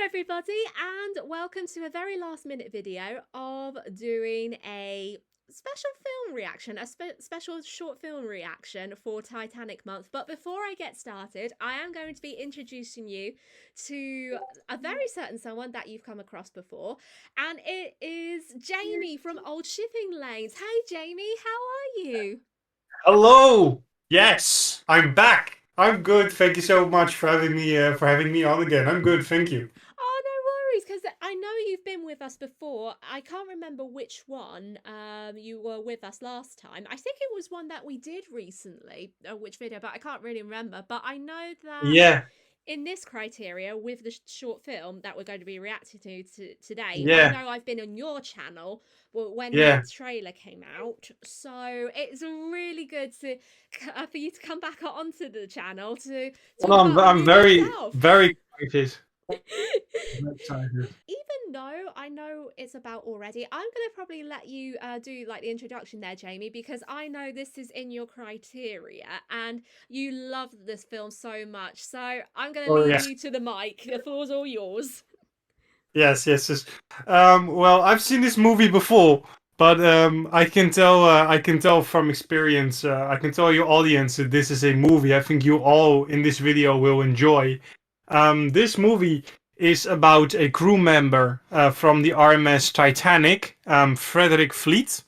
everybody, and welcome to a very last minute video of doing a special film reaction, a special short film reaction for Titanic Month. But before I get started, I am going to be introducing you to a very certain someone that you've come across before, and it is Jamie from Old Shipping Lanes. Hey Jamie, how are you? Hello. Yes, I'm back. I'm good. Thank you so much for having me on again. I'm good. Thank you. Oh, no worries, because I know you've been with us before. I can't remember which one you were with us last time. I think it was one that we did recently, which video, but I can't really remember. But I know that Yeah. in this criteria, with the short film that we're going to be reacting to today, I Yeah. know I've been on your channel when the Yeah. trailer came out. So it's really good for you to come back onto the channel to talk Well, about the I'm movie very itself. very excited. I'm excited. Even though I know it's about already, I'm going to probably let you do like the introduction there, Jamie, because I know this is in your criteria and you love this film so much. So I'm going to Oh leave yes. you to the mic. The floor's all yours. Yes. Yes. Yes. Well, I've seen this movie before, but I can tell from experience. I can tell your audience that this is a movie I think you all in this video will enjoy. This movie is about a crew member from the RMS Titanic, Fredrick Fleet.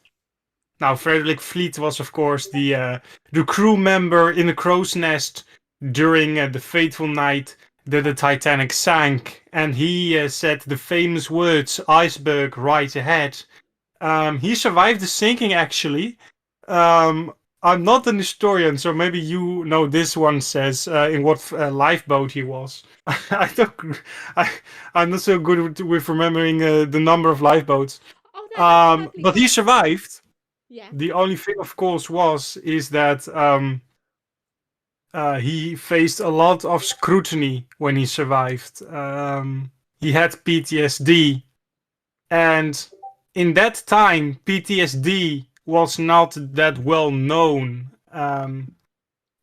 Now, Frederick Fleet was, of course, the crew member in the crow's nest during the fateful night that the Titanic sank, and he said the famous words "iceberg right ahead." He survived the sinking, actually. Um, I'm not an historian, so maybe you know this one says in what lifeboat he was. I don't. I, I'm not so good with remembering the number of lifeboats. Oh, no, that's perfectly But he fine. survived. Yeah. The only thing, of course, is that he faced a lot of scrutiny when he survived. He had PTSD, and in that time, PTSD was not that well known.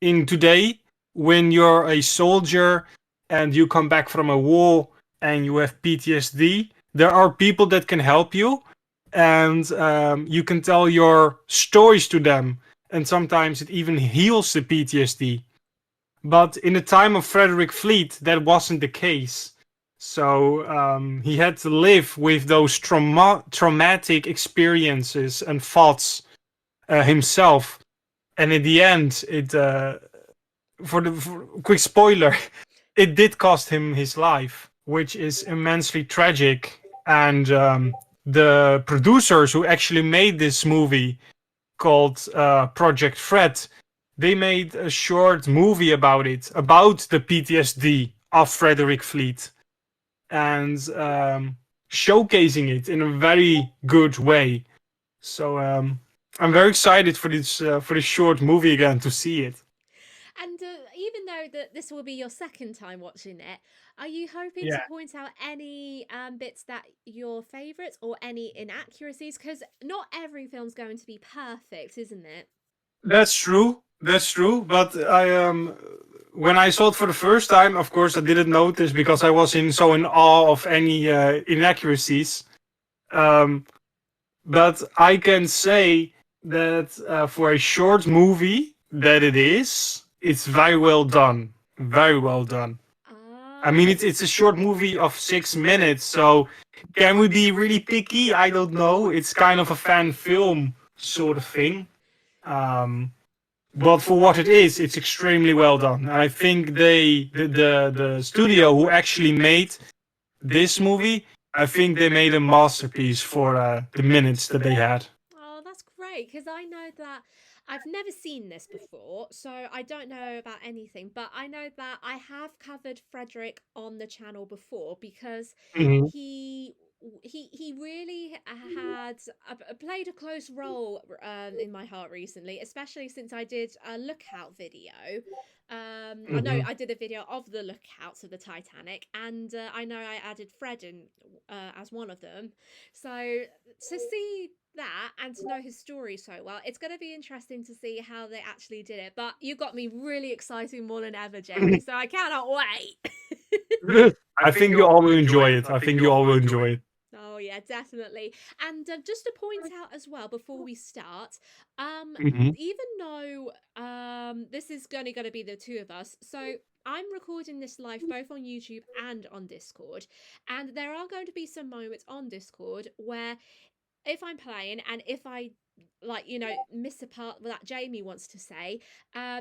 In today, when you're a soldier and you come back from a war and you have PTSD, there are people that can help you, and you can tell your stories to them, and sometimes it even heals the PTSD. But in the time of Frederick Fleet, that wasn't the case. So he had to live with those traumatic experiences and thoughts himself. And in the end, for quick spoiler, it did cost him his life, which is immensely tragic. And the producers who actually made this movie called Project Fred, they made a short movie about it, about the PTSD of Frederick Fleet, and showcasing it in a very good way. So I'm very excited for this short movie again to see it. And even though that this will be your second time watching it, are you hoping to Yeah, point out any bits that your favourites or any inaccuracies? Because not every film's going to be perfect, isn't it? that's true. That's true. But when I saw it for the first time, of course, I didn't notice because I was in awe of any inaccuracies. Um, but I can say that for a short movie that it's very well done. Very well done. I Ah, mean, it's a short movie of 6 minutes, so can we be really picky? I don't know. It's kind of a fan film sort of thing. Um, but for what it is, it's extremely well done. And I think the studio who actually made this movie, I think they made a masterpiece for the minutes that they had. oh, that's great because I know that I've never seen this before, so I don't know about anything. But I know that I have covered Frederick on the channel before because Mhm. he he really had played a close role in my heart recently, especially since I did a lookout video. I know Mhm. I did a video of the lookouts of the Titanic, and I know I added Fred in as one of them. So to see that and to know his story so well, it's going to be interesting to see how they actually did it. But you got me really excited more than ever, Jamie. So I cannot wait. I think you all will enjoy it. I think you all will enjoy it. Oh yeah, definitely. And just to point out as well before we start, Hmm. even though this is going to be the two of us, so I'm recording this live both on YouTube and on Discord, and there are going to be some moments on Discord where if I'm playing and if I like miss a part that Jamie wants to say,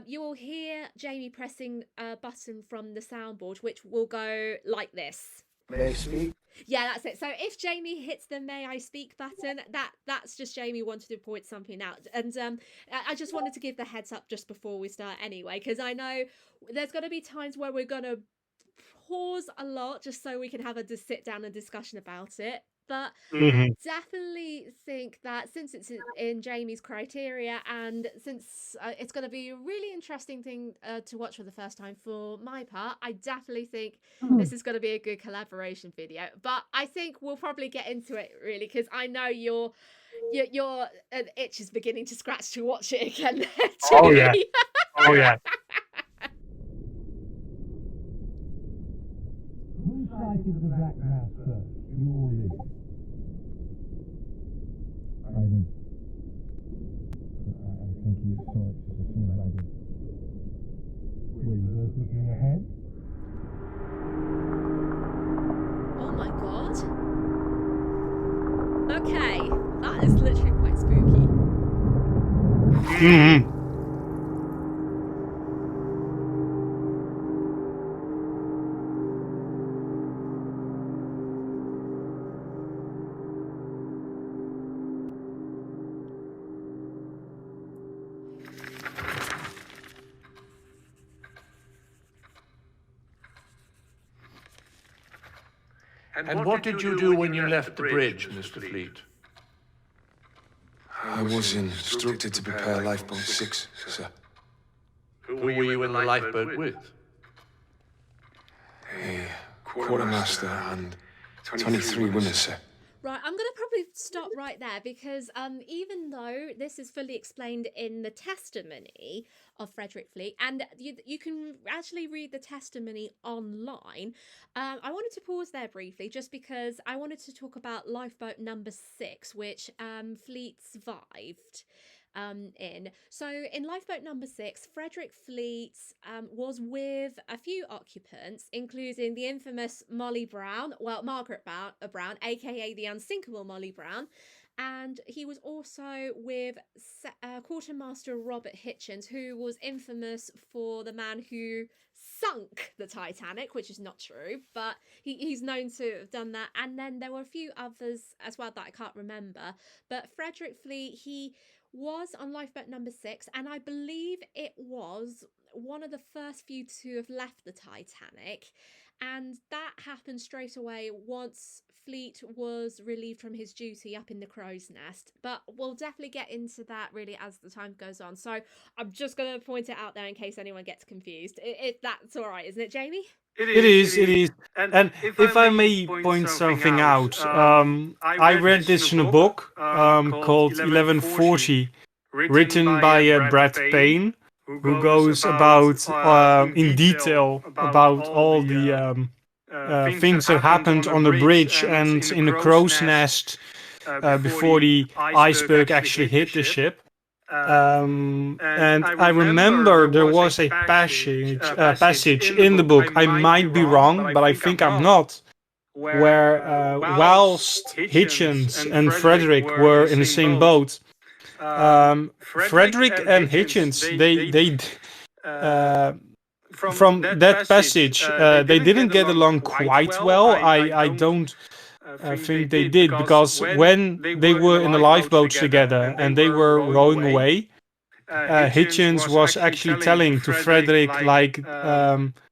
you will hear Jamie pressing a button from the soundboard which will go like this. May I speak? Yeah, that's it. So if Jamie hits the "May I speak" button, that's just Jamie wanted to point something out, and I just wanted to give the heads up just before we start anyway, because I know there's going to be times where we're going to pause a lot just so we can have a sit down and discussion about it. But Hmm. definitely think that since it's in Jamie's criteria and since it's going to be a really interesting thing to watch for the first time for my part, I definitely think this is going to be a good collaboration video. But I think we'll probably get into it really because I know your itch is beginning to scratch to watch it again, Oh yeah. Jamie. Oh yeah. Who sighted the black mass first? You or me? I did. I think you saw it just as soon as I did. Were you both looking ahead? Oh my god. Okay, that is literally quite spooky. Hmm. And what did you do when you left the bridge, Mr. Fleet? I was instructed to prepare Lifeboat 6, sir. Who were you in the lifeboat with? A quartermaster and 23 winners, sir. Right, I'm going to probably stop right there because even though this is fully explained in the testimony of Fredrick Fleet, and you can actually read the testimony online, I wanted to pause there briefly just because I wanted to talk about lifeboat number 6, which Fleet survived. In. So in lifeboat number 6, Fredrick Fleet was with a few occupants, including the infamous Molly Brown, well, Margaret Brown, aka the unsinkable Molly Brown, and he was also with Quartermaster Robert Hitchens, who was infamous for the man who sunk the Titanic, which is not true, but he's known to have done that. And then there were a few others as well that I can't remember. But Fredrick Fleet, he was on lifeboat number 6, and I believe it was one of the first few to have left the Titanic, and that happened straight away once Fleet was relieved from his duty up in the Crow's Nest. But we'll definitely get into that really as the time goes on, so I'm just going to point it out there in case anyone gets confused. If that's all right, isn't it, Jamie? It is. And if I may point something out, I read this in a book called 1140, written by Brad Payne, who goes about in detail about all the things that happened on the bridge and in the crow's nest before the iceberg actually hit the ship. And I remember there was a passage in the book, I might be wrong, but I think I'm not, where whilst Hitchens and Fredrick were in the same boat, Fredrick and Hitchens, they from that passage, they didn't get along quite well. I don't think they did, because when they were in the lifeboats together and they were rowing away, Hitchens was actually telling to Fredrick, like,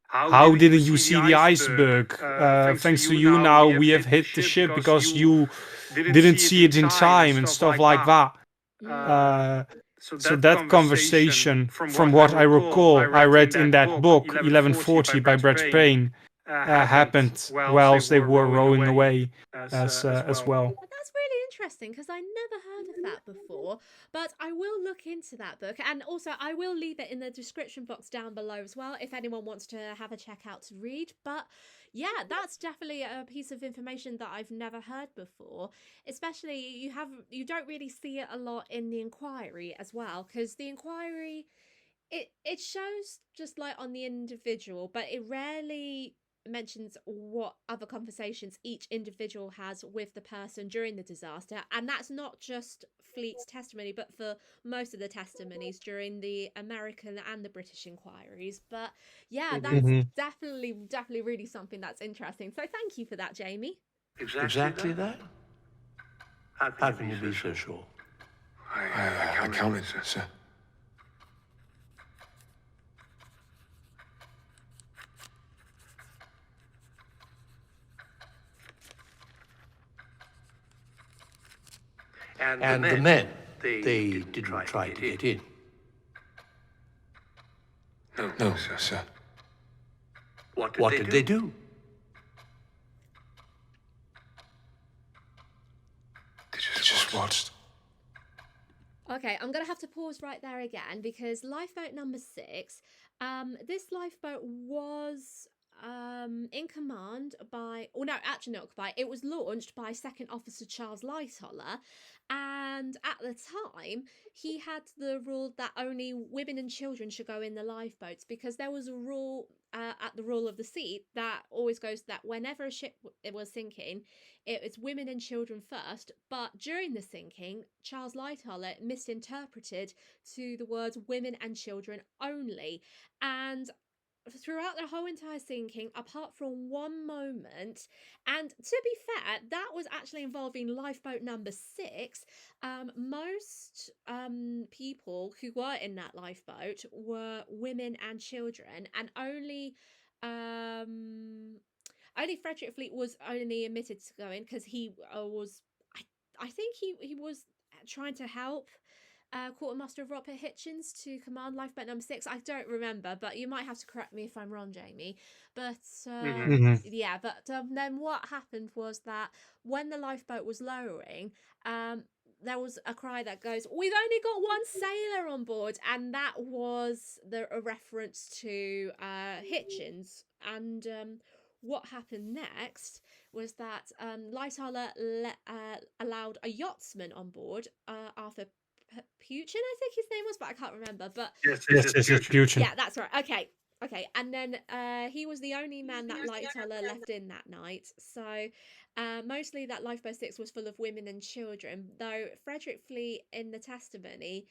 how didn't you see the iceberg? Thanks to you now we have hit the ship because you didn't see it in time and stuff like that. So that conversation, from what I recall, I read in that book 1140 by Brad Payne, happened whilst they were rowing away as well. But that's really interesting because I never heard of that before, but I will look into that book, and also I will leave it in the description box down below as well if anyone wants to have a check out to read. But yeah, that's definitely a piece of information that I've never heard before. Especially you don't really see it a lot in the inquiry as well, because the inquiry it shows just like on the individual, but it rarely mentions what other conversations each individual has with the person during the disaster. And that's not just Fleet's testimony, but for most of the testimonies during the American and the British inquiries. But yeah, that's definitely really something that's interesting. So thank you for that, Jamie. Exactly that? How can you be so sure? I counted, sir. And the men, they didn't try to get in. No, sir. What did they do? They just watched. Okay, I'm going to have to pause right there again because lifeboat number 6, this lifeboat was in command by, or no, actually not by, it was launched by Second Officer Charles Lightoller, and at the time he had the rule that only women and children should go in the lifeboats, because there was a rule at the Rule of the Sea that always goes that whenever a ship was sinking, it was women and children first, but during the sinking, Charles Lightoller misinterpreted to the words women and children only, and throughout the whole entire sinking, apart from one moment, and to be fair, that was actually involving lifeboat number 6, most people who were in that lifeboat were women and children, and only Fredrick Fleet was only admitted to go in because he was, I think he was trying to help Quartermaster Robert Hitchens to command lifeboat number 6. I don't remember, but you might have to correct me if I'm wrong, Jamie. But yeah, but then what happened was that when the lifeboat was lowering, there was a cry that goes, "We've only got one sailor on board," and that was a reference to Hitchens. And what happened next was that Lightoller allowed a yachtsman on board, Arthur Puchin, I think his name was, but I can't remember. But Yes, Puchin. yeah, that's right. Okay, and then he was the only man that Lightoller left in that night. So mostly that lifeboat 6 was full of women and children, though Fredrick Fleet in the testimony,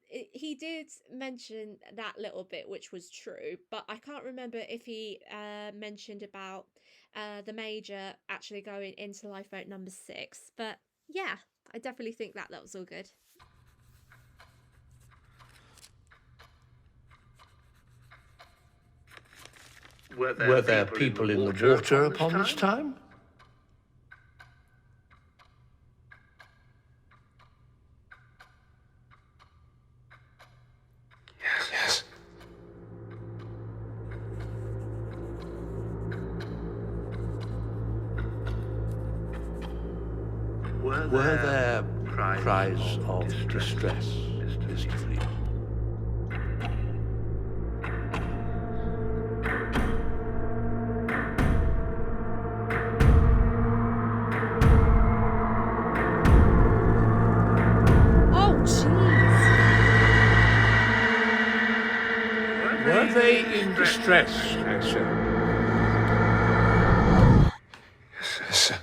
he did mention that little bit, which was true, but I can't remember if he mentioned about the major actually going into lifeboat number 6. But yeah, I definitely think that was all good. Were there people in the water upon this time? Yes. Were there cries of distress, Mr. Fleet? Were they in distress, sir? Yes, sir.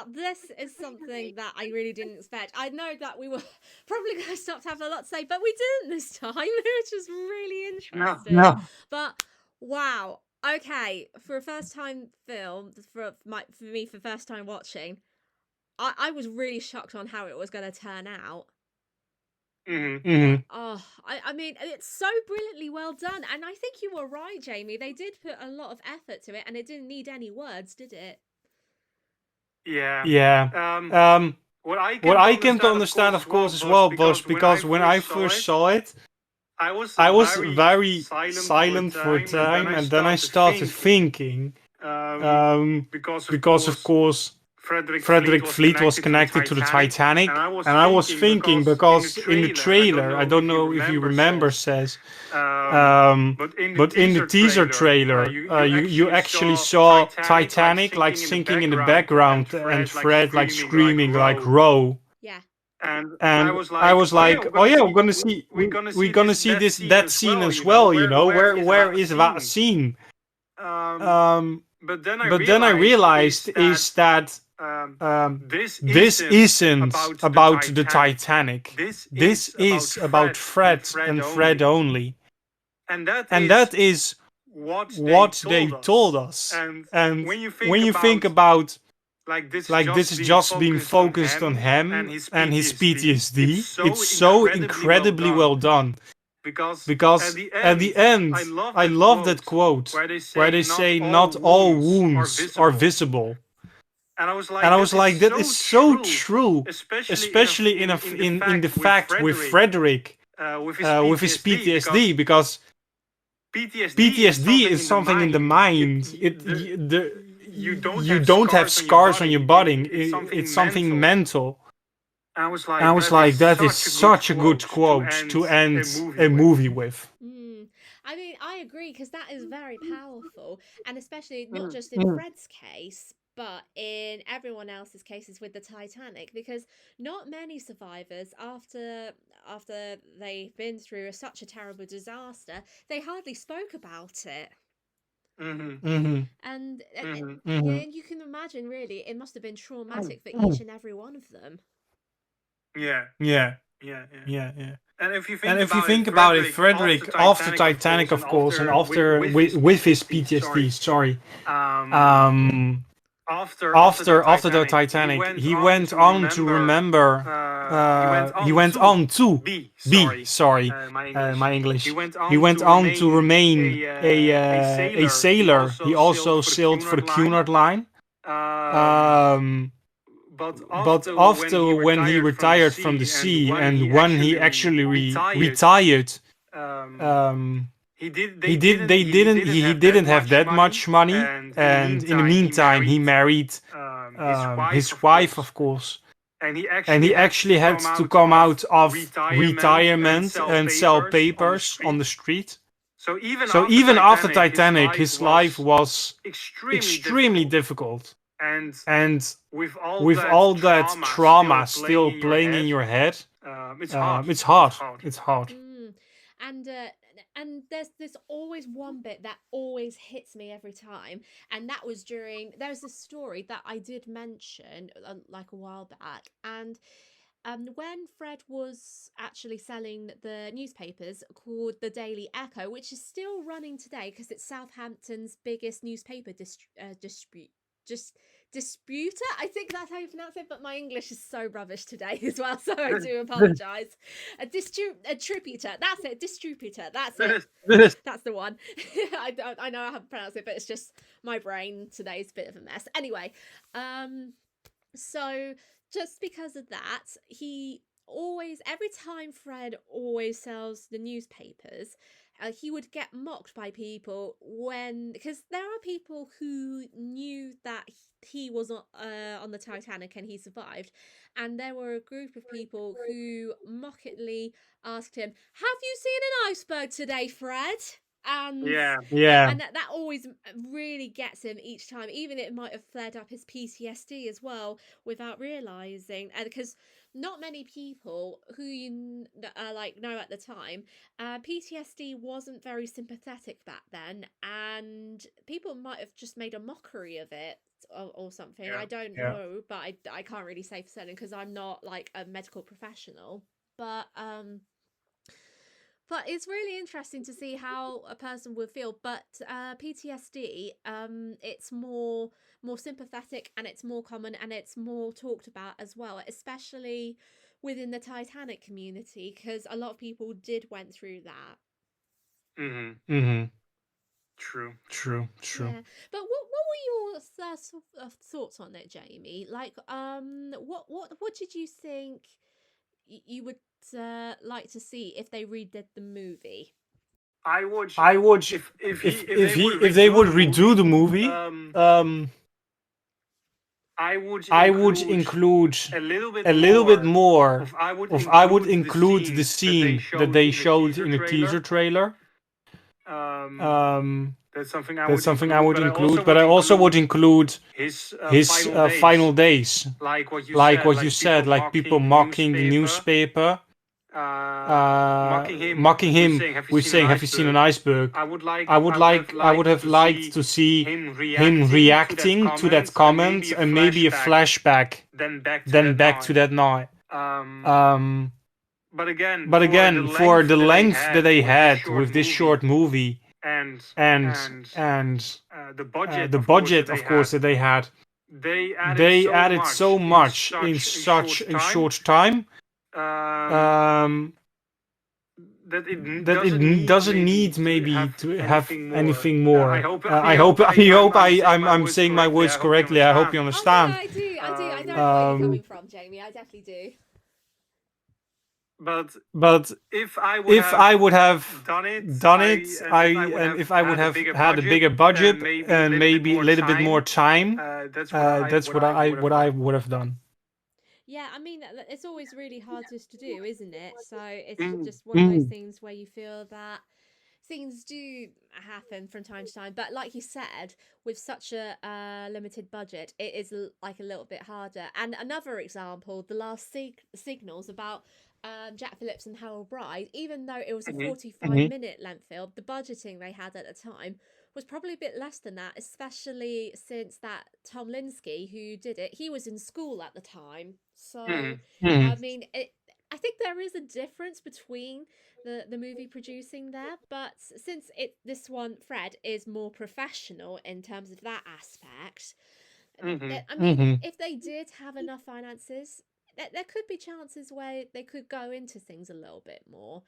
Now, this is something that I really didn't expect. I know that we were probably going to stop to have a lot to say, but we didn't this time, which is really interesting. No. But wow, okay, for a first time film, for me for first time watching, I was really shocked on how it was going to turn out. Oh, I mean, it's so brilliantly well done, and I think you were right, Jamie. They did put a lot of effort to it, and it didn't need any words, did it? Yeah. What I came to understand, of course, as well, was because when I first saw it, I was very silent for a time, and then I started thinking, because of course Fredrick Fleet was connected to the Titanic, and I was thinking because in the trailer, I don't know if you remember, says, but in the teaser trailer, you actually saw Titanic like sinking in the background, and Fred like screaming like "row." Yeah. And I was like, oh yeah, we're gonna see that scene as well, you know. Where is that scene? But then I realized is that this isn't about the Titanic. This is about Fred and Fred only. And that is what they told us. And when you think about like this is just being focused on him and his PTSD, it's so incredibly well done. Because at the end, I love that quote where they say not all wounds are visible. And I was like, that is so true, especially in the fact with Fredrick, with his PTSD, because PTSD is something in the mind. You don't have scars on your body. It's something mental. And I was like, that is such a good quote to end a movie with. I mean, I agree, because that is very powerful, and especially not just in Fred's case, but in everyone else's cases with the Titanic, because not many survivors, after they've been through such a terrible disaster, they hardly spoke about it. And yeah, you can imagine, really, it must have been traumatic for each and every one of them. Yeah. And if you think about it, Fredrick, after Titanic, of course, and after with his PTSD, sorry, after the Titanic, he went on to remember. He went on to be. Sorry, my English. He went on to remain a sailor. He also sailed for the Cunard Line. But after when he retired from the sea, and when he actually retired, he didn't have that much money, and in the meantime he married his wife, of course, and he actually had to come out of retirement and sell papers on the street. So even after Titanic, his life was extremely difficult. And with all that trauma still playing in your head, it's hard. And there's always one bit that always hits me every time, and that was there's this story that I did mention like a while back, and when Fred was actually selling the newspapers called the Daily Echo, which is still running today because it's Southampton's biggest newspaper disputer, I think that's how you pronounce it, but my English is so rubbish today as well, so I do apologise. A distributor, that's it, distributor, that's it. That's the one. I know how to pronounce it, but it's just my brain today's a bit of a mess. Anyway, so just because of that, every time Fred always sells the newspapers, he would get mocked by people because there are people who knew that he was on the Titanic and he survived, and there were a group of people who mockingly asked him, "Have you seen an iceberg today, Fred?" And Yeah. and that always really gets him each time. Even it might have flared up his PTSD as well without realizing, and because not many people who like know at the time, PTSD wasn't very sympathetic back then, and people might have just made a mockery of it or something. I don't know, but I can't really say for certain because I'm not like a medical professional. But it's really interesting to see how a person would feel. But PTSD, it's more sympathetic, and it's more common, and it's more talked about as well, especially within the Titanic community, because a lot of people went through that. True. Yeah, but what were your thoughts on it, Jamie? Like, what did you think you would like to see if they redid the movie? I would if they would redo the movie, I would include a little bit more of I would include the scene that they showed in the teaser trailer. That's something I would include, but I also would include his final days, like what you said, like people mocking the newspaper, mocking him with saying, "Have you seen an iceberg?" I would have liked to see him reacting to that comment, and maybe a flashback, then back to that night. But again, for the length that they had with this short movie, and the budget, of course, that they had, they added so much in such a short time. That it doesn't need maybe to have anything more. I hope I'm saying my words correctly. I hope you understand. Oh, no, I do. I know where you're coming from, Jamie. I definitely do. But if I would have done it, and if I would have had a bigger budget and maybe a little bit more time, that's what I would have done. Yeah, I mean, it's always really hard just to do, isn't it? So it's just one of those things where you feel that things do happen from time to time. But like you said, with such a limited budget, it is like a little bit harder. And another example, The Last Signals, about Jack Phillips and Harold Bride, even though it was a 45-minute length film, the budgeting they had at the time was probably a bit less than that, especially since that Tom Linsky, who did it, he was in school at the time. So, I mean, I think there is a difference between the movie producing there, but since this one, Fred, is more professional in terms of that aspect, I mean, if they did have enough finances, there could be chances where they could go into things a little bit more.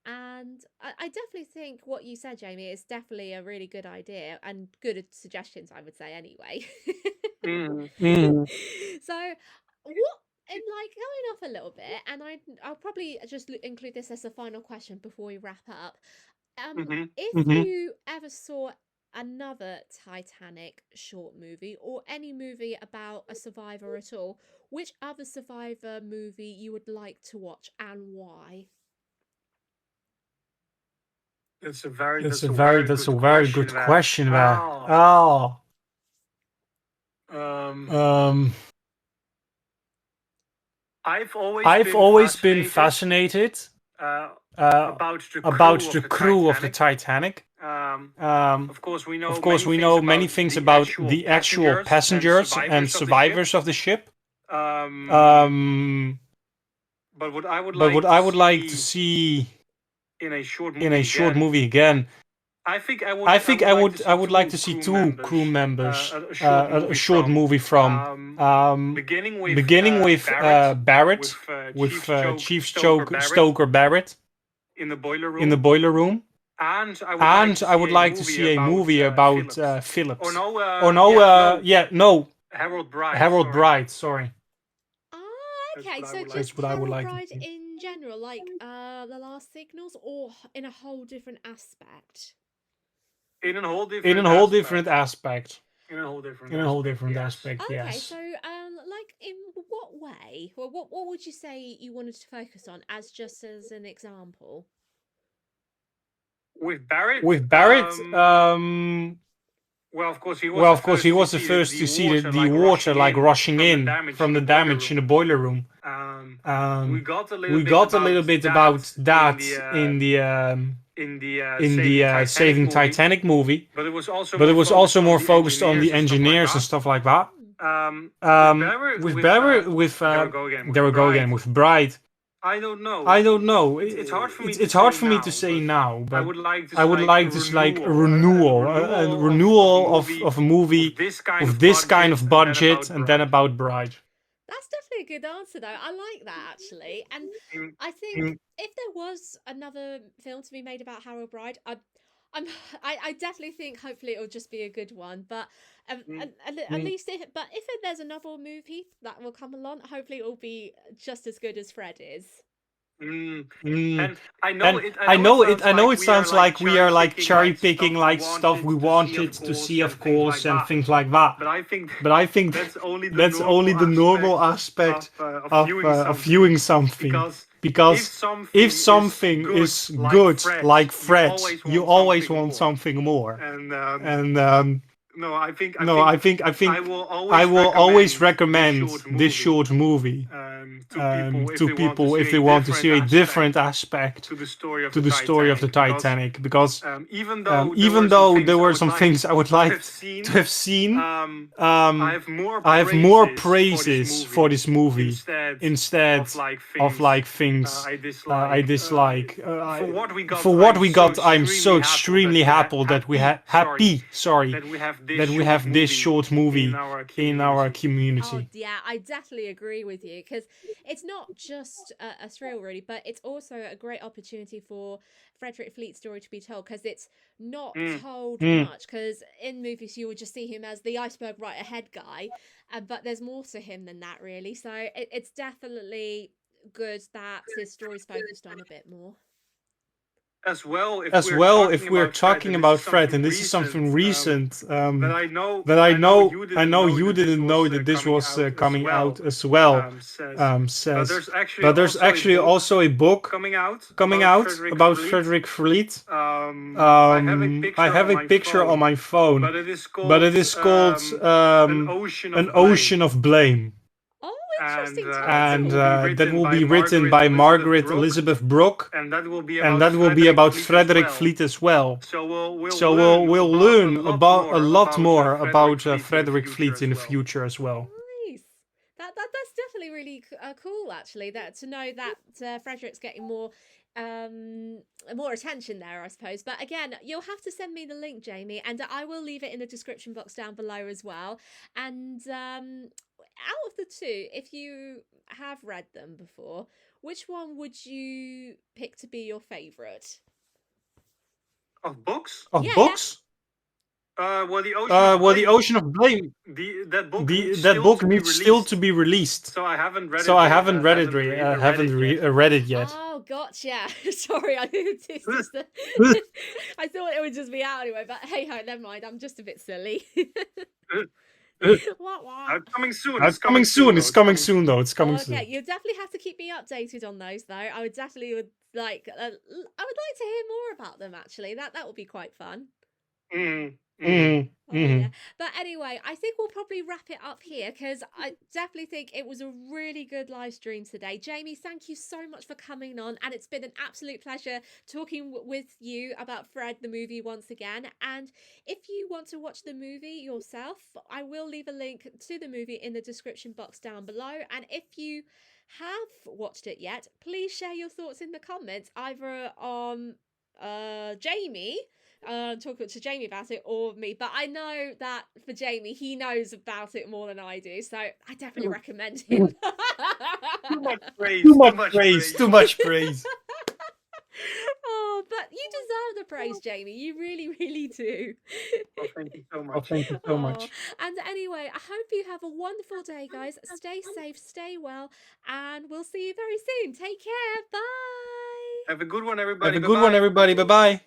And I definitely think what you said, Jamie, is definitely a really good idea and good suggestions, I would say, anyway. So, what, and like going off a little bit, and I'll probably just include this as a final question before we wrap up. If you ever saw another Titanic short movie or any movie about a survivor at all, which other survivor movie you would like to watch and why? That's a very good question. Oh. I've always been fascinated about the crew of the Titanic. Of course, we know many things about the actual passengers and survivors of the ship. But what I would like to see in a short movie again, I think I would like to see two crew members, a short movie from, beginning with Barrett, with Chief Stoker Barrett in the boiler room, and I would like to see a movie about Phillips. Harold Bride. Sorry. Okay, so just what I would Harold like to Bride see. in general, like The Last Signals, or in a whole different aspect? In a whole different aspect. In a whole different aspect. Okay, Yes. so like in what way? Well, what would you say you wanted to focus on as just as an example? With Barrett, well, of course, he was the first to see the water like rushing in from the damage in the boiler room. We got a little bit about that in the Saving Titanic movie, but it was also more focused on the engineers and stuff like that. With Barrett, there we go again with Bride. I don't know. It's hard for me to say now, but I would like just like a renewal of a movie with this kind of budget, and then about Bride. That's definitely a good answer, though. I like that, actually. And I think if there was another film to be made about Harold Bride, I definitely think hopefully it'll just be a good one. But at least if there's another movie that will come along, hopefully it'll be just as good as Fred is. And I know it sounds like we are like cherry picking like stuff we wanted to see, of course, and things like that. But I think that's only the normal aspect of viewing something. Because if something is good like Fred, you always want something more. And I think I will always recommend this short movie to people if they want to see a different aspect to the story of the Titanic. Because even though there were some things I would like to have seen, I have more praises for this movie instead of like things I dislike. For what we got, I'm so extremely happy that we have this short movie in our community. Oh, yeah, I definitely agree with you, because it's not just a thrill, really, but it's also a great opportunity for Fredrick Fleet's story to be told, because it's not told much, because in movies you would just see him as the iceberg right ahead guy, but there's more to him than that, really. So it's definitely good that his story's focused on a bit more. As well, if we're talking about Fred, and this is something recent that I know you didn't know that this was coming out as well. But there's actually also a book coming out about Fredrick Fleet. I have a picture on my phone, but it is called An Ocean of Blame. Interesting and that will be written by Margaret Elizabeth Brooke, and that will be about Fredrick Fleet as well. So we'll learn about a lot more about Fredrick Fleet in the future as well. Nice. That's definitely really cool, actually. That to know that Fredrick's getting more attention there, I suppose. But again, you'll have to send me the link, Jamie, and I will leave it in the description box down below as well. And out of the two, if you have read them before, which one would you pick to be your favourite? Of books? Books? Yeah. The Ocean of Blame. That book needs still to be released. So I haven't read it. Read it yet. Oh, gotcha. Sorry, I thought it would just be out anyway. But hey ho, never mind. I'm just a bit silly. It's coming soon. It's coming soon, though. It's coming soon. Okay, you'll definitely have to keep me updated on those, though. I would definitely like. I would like to hear more about them. Actually, that would be quite fun. Yeah. But anyway, I think we'll probably wrap it up here, because I definitely think it was a really good live stream today. Jamie, thank you so much for coming on, and it's been an absolute pleasure talking with you about Fred the movie once again. And if you want to watch the movie yourself, I will leave a link to the movie in the description box down below. And if you have watched it yet, please share your thoughts in the comments, either on Jamie, talking to Jamie about it, or me. But I know that for Jamie, he knows about it more than I do, so I definitely recommend him. Too much praise. Oh, but you deserve the praise, Jamie. You really, really do. Oh, thank you so much. And anyway, I hope you have a wonderful day, guys. Stay safe, stay well, and we'll see you very soon. Take care. Bye. Have a good one, everybody. Bye-bye.